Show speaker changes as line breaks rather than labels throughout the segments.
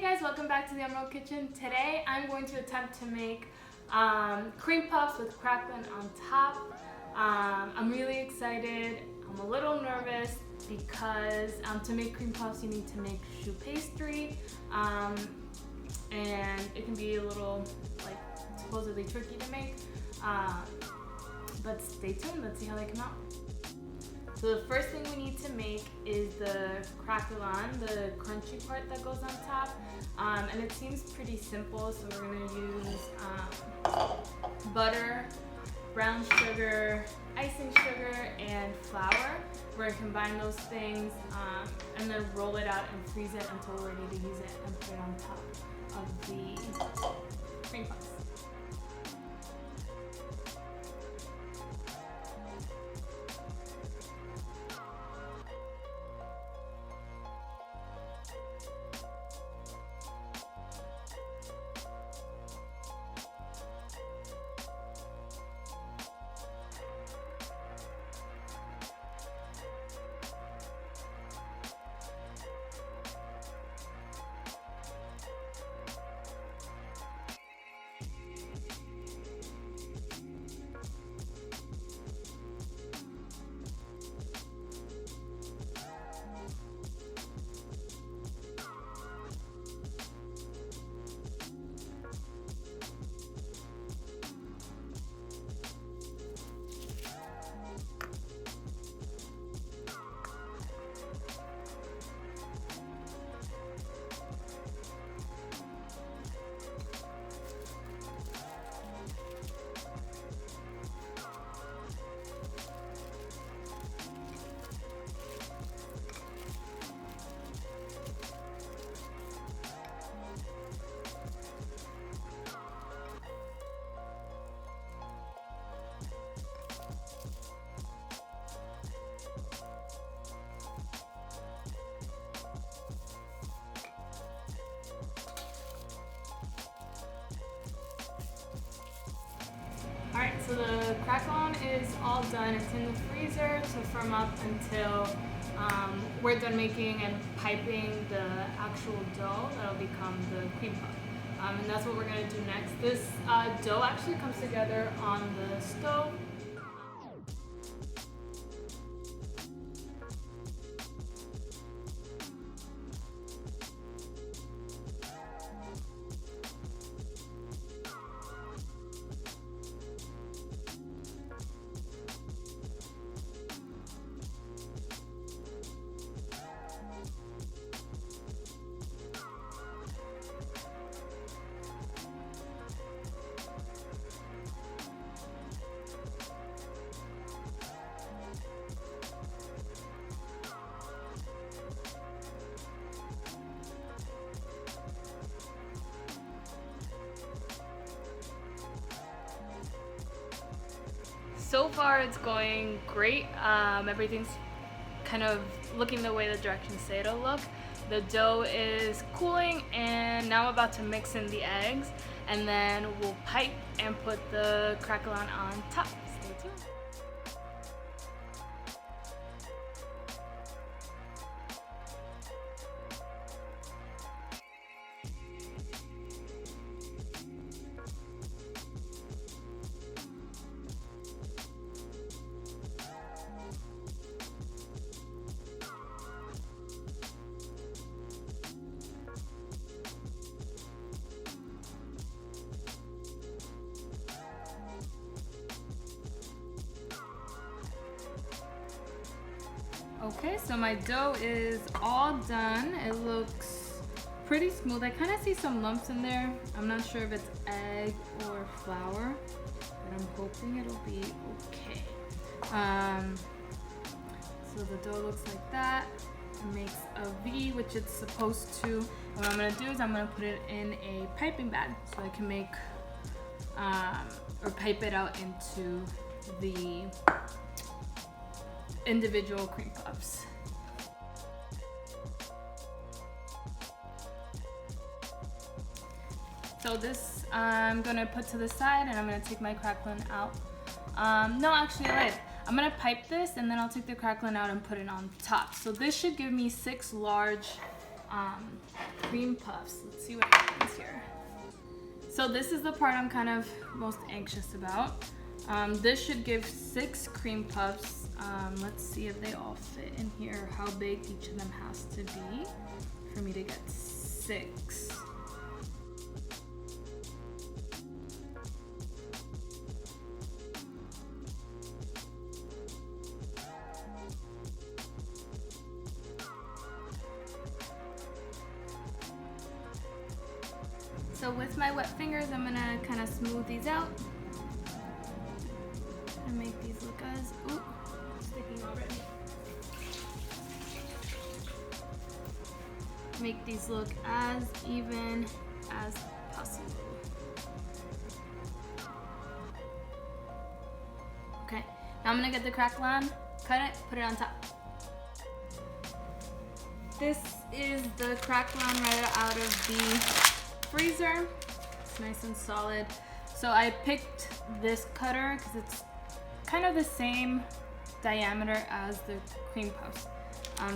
guys, welcome back to the Emerald Kitchen. Today I'm going to attempt to make cream puffs with craquelin on top. I'm really excited. I'm a little nervous because to make cream puffs you need to make choux pastry, and it can be a little supposedly tricky to make, but stay tuned, let's see how they come out. So the first thing we need to make is the craquelin, the crunchy part that goes on top. And it seems pretty simple, so we're going to use butter, brown sugar, icing sugar, and flour. We're going to combine those things and then roll it out and freeze it until we're ready to use it and put it on top of the cream puffs. Alright, so the craquelin is all done. It's in the freezer to firm up until we're done making and piping the actual dough that'll become the cream puff. And that's what we're going to do next. This dough actually comes together on the stove. So far it's going great. Everything's kind of looking the way the directions say it'll look. The dough is cooling and now I'm about to mix in the eggs and then we'll pipe and put the craquelin on top. Stay tuned. Okay, so my dough is all done. It looks pretty smooth. I kind of see some lumps in there. I'm not sure if it's egg or flour, but I'm hoping it'll be okay. So the dough looks like that. It makes a V, which it's supposed to. And what I'm gonna do is I'm gonna put it in a piping bag so I can make, or pipe it out into the individual cream puffs. So this I'm gonna put to the side and I'm gonna take my craquelin out. No, actually I lied. I'm gonna pipe this and then I'll take the craquelin out and put it on top. So this should give me 6 large cream puffs. Let's see what happens here. So this is the part I'm kind of most anxious about. This should give 6 cream puffs. Let's see if they all fit in here, how big each of them has to be for me to get 6. So with my wet fingers, I'm gonna kind of smooth these out and make these look as, ooh, sticking already. Make these look as even as possible. Okay, now I'm gonna get the craquelin, cut it, put it on top. This is the craquelin right out of the freezer. It's nice and solid. So I picked this cutter because it's kind of the same diameter as the cream puffs.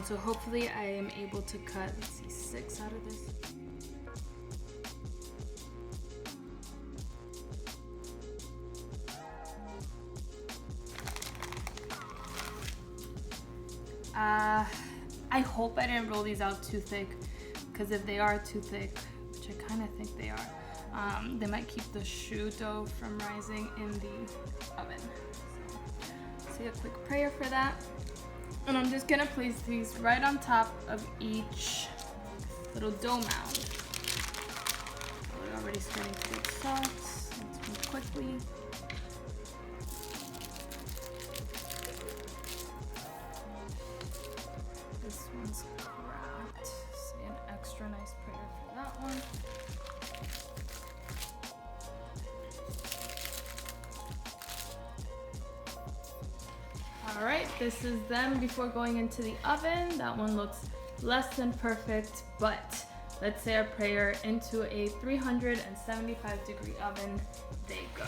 So hopefully I am able to cut, let's see, 6 out of this. I hope I didn't roll these out too thick, because if they are too thick, which I kind of think they are, they might keep the choux dough from rising in the oven. So, say a quick prayer for that. And I'm just gonna place these right on top of each little dough mound. We're already starting to get soft. Let's move quickly. This one's cracked. Say an extra nice prayer for that one. All right, this is them before going into the oven. That one looks less than perfect, but let's say our prayer into a 375-degree oven. They go.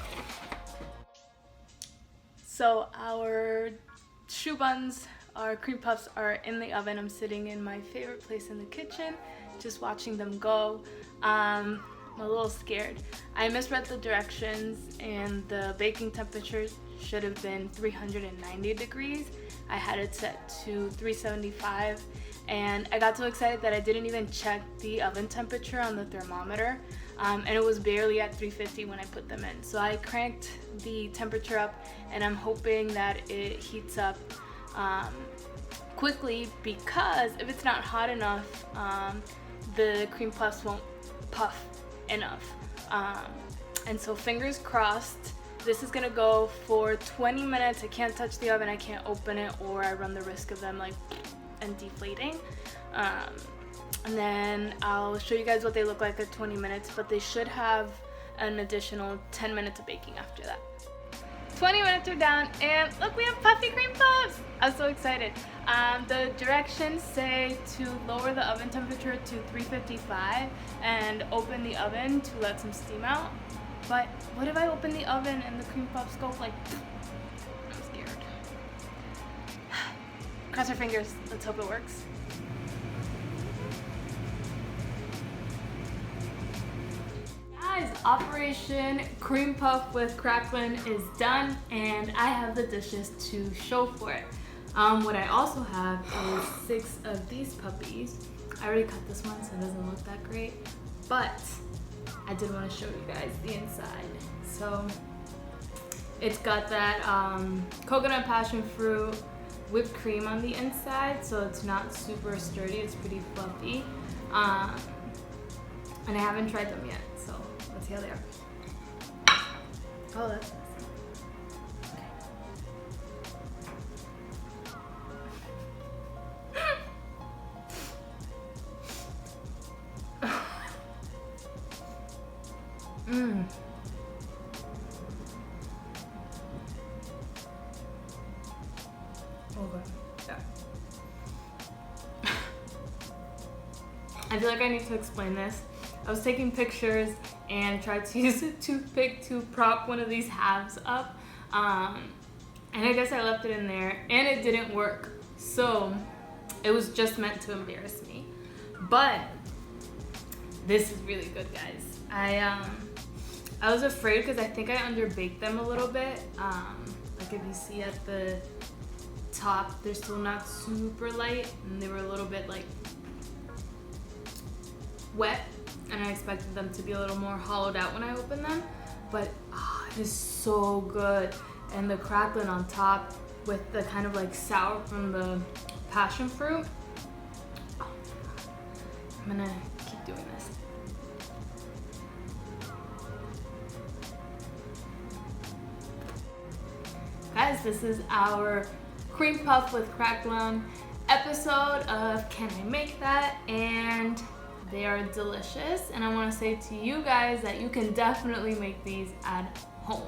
So our choux buns, our cream puffs are in the oven. I'm sitting in my favorite place in the kitchen, just watching them go. I'm a little scared. I misread the directions and the baking temperature should have been 390 degrees. I had it set to 375 and I got so excited that I didn't even check the oven temperature on the thermometer, and it was barely at 350 when I put them in. So I cranked the temperature up and I'm hoping that it heats up quickly, because if it's not hot enough, the cream puffs won't puff enough. And so fingers crossed. This is gonna go for 20 minutes. I can't touch the oven, I can't open it, or I run the risk of them like and deflating. And then I'll show you guys what they look like at 20 minutes, but they should have an additional 10 minutes of baking after that. 20 minutes are down and look, we have puffy cream puffs! I'm so excited. The directions say to lower the oven temperature to 355 and open the oven to let some steam out. But what if I open the oven and the cream puffs go like, I'm scared. Cross our fingers, let's hope it works. Guys, Operation Cream Puff with craquelin is done and I have the dishes to show for it. What I also have is 6 of these puppies. I already cut this one so it doesn't look that great, but I did want to show you guys the inside. So it's got that coconut passion fruit whipped cream on the inside, so it's not super sturdy, it's pretty fluffy. And I haven't tried them yet, so let's see how they are. Oh, that's Mmm. Okay. Yeah. I feel like I need to explain this. I was taking pictures and tried to use a toothpick to prop one of these halves up. And I guess I left it in there and it didn't work. So it was just meant to embarrass me. But This is really good, guys. I was afraid because I think I underbaked them a little bit. Like if you see at the top, they're still not super light, and they were a little bit like wet, and I expected them to be a little more hollowed out when I opened them. But it is so good, and the craquelin on top with the kind of like sour from the passion fruit. I'm gonna keep doing this. Guys, this is our cream puff with craquelin episode of Can I Make That? And they are delicious. And I want to say to you guys that you can definitely make these at home.